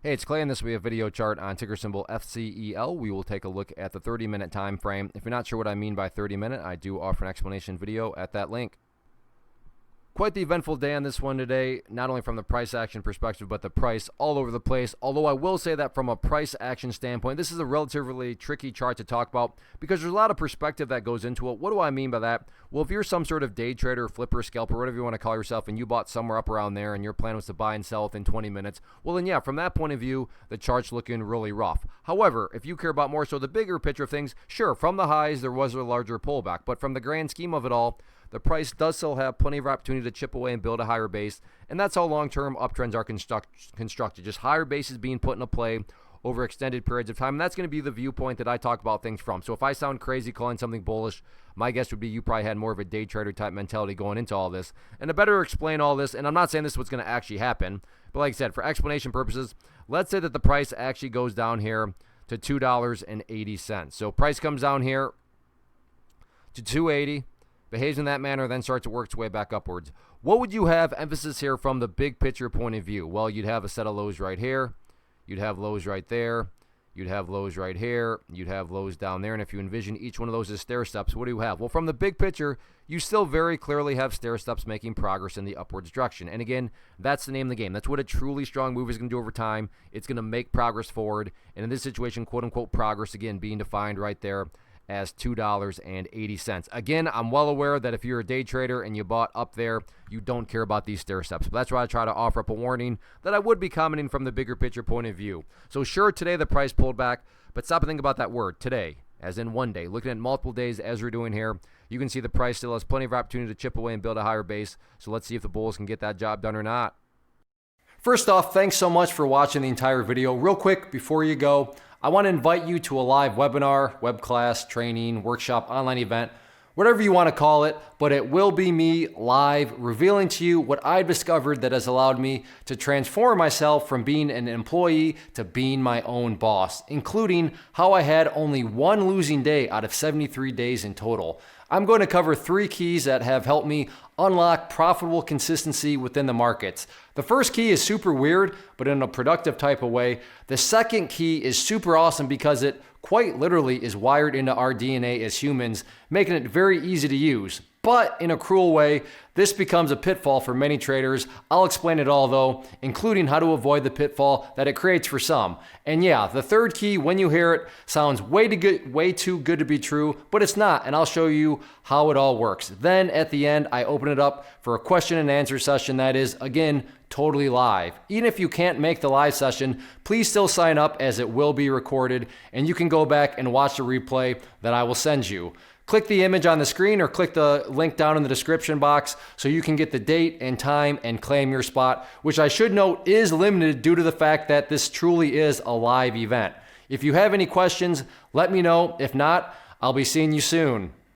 Hey, it's Clay, and this will be a video chart on ticker symbol FCEL. We will take a look at the 30-minute time frame. If you're not sure what I mean by 30-minute, I do offer an explanation video at that link. Quite the eventful day on this one today, not only from the price action perspective, but the price all over the place. Although I will say that from a price action standpoint, this is a relatively tricky chart to talk about because there's a lot of perspective that goes into it. What do I mean by that? Well, if you're some sort of day trader, flipper, scalper, whatever you want to call yourself, and you bought somewhere up around there and your plan was to buy and sell within 20 minutes, well then yeah, from that point of view, the chart's looking really rough. However, if you care about more so the bigger picture of things, sure, from the highs, there was a larger pullback. But from the grand scheme of it all, the price does still have plenty of opportunity to chip away and build a higher base, and that's how long-term uptrends are constructed. Just higher bases being put into play over extended periods of time, and that's going to be the viewpoint that I talk about things from. So if I sound crazy calling something bullish, my guess would be you probably had more of a day trader type mentality going into all this. And to better explain all this, and I'm not saying this is what's going to actually happen, but like I said, for explanation purposes, let's say that the price actually goes down here to $2.80. So price comes down here to $2.80. Behaves in that manner, then starts to work its way back upwards. What would you have emphasis here from the big picture point of view? Well, you'd have a set of lows right here. You'd have lows right there. You'd have lows right here. You'd have lows down there. And if you envision each one of those as stair steps, what do you have? Well, from the big picture, you still very clearly have stair steps making progress in the upwards direction. And again, that's the name of the game. That's what a truly strong move is going to do over time. It's going to make progress forward. And in this situation, quote unquote, progress, again, being defined right there as $2.80. Again, I'm well aware that if you're a day trader and you bought up there, you don't care about these stair steps. But that's why I try to offer up a warning that I would be commenting from the bigger picture point of view. So sure, today the price pulled back, but stop and think about that word, today, as in one day. Looking at multiple days as we're doing here, you can see the price still has plenty of opportunity to chip away and build a higher base. So let's see if the bulls can get that job done or not. First off, thanks so much for watching the entire video. Real quick, before you go, I want to invite you to a live webinar, web class, training, workshop, online event, whatever you want to call it, but it will be me live revealing to you what I've discovered that has allowed me to transform myself from being an employee to being my own boss, including how I had only one losing day out of 73 days in total. I'm going to cover 3 keys that have helped me unlock profitable consistency within the markets. The first key is super weird, but in a productive type of way. The second key is super awesome because it quite literally is wired into our DNA as humans, making it very easy to use. But in a cruel way, this becomes a pitfall for many traders. I'll explain it all though, including how to avoid the pitfall that it creates for some. And yeah, the third key, when you hear it, sounds way too good to be true, but it's not, and I'll show you how it all works. Then at the end, I open it up for a question and answer session that is, again, totally live. Even if you can't make the live session, please still sign up as it will be recorded, and you can go back and watch the replay that I will send you. Click the image on the screen or click the link down in the description box so you can get the date and time and claim your spot, which I should note is limited due to the fact that this truly is a live event. If you have any questions, let me know. If not, I'll be seeing you soon.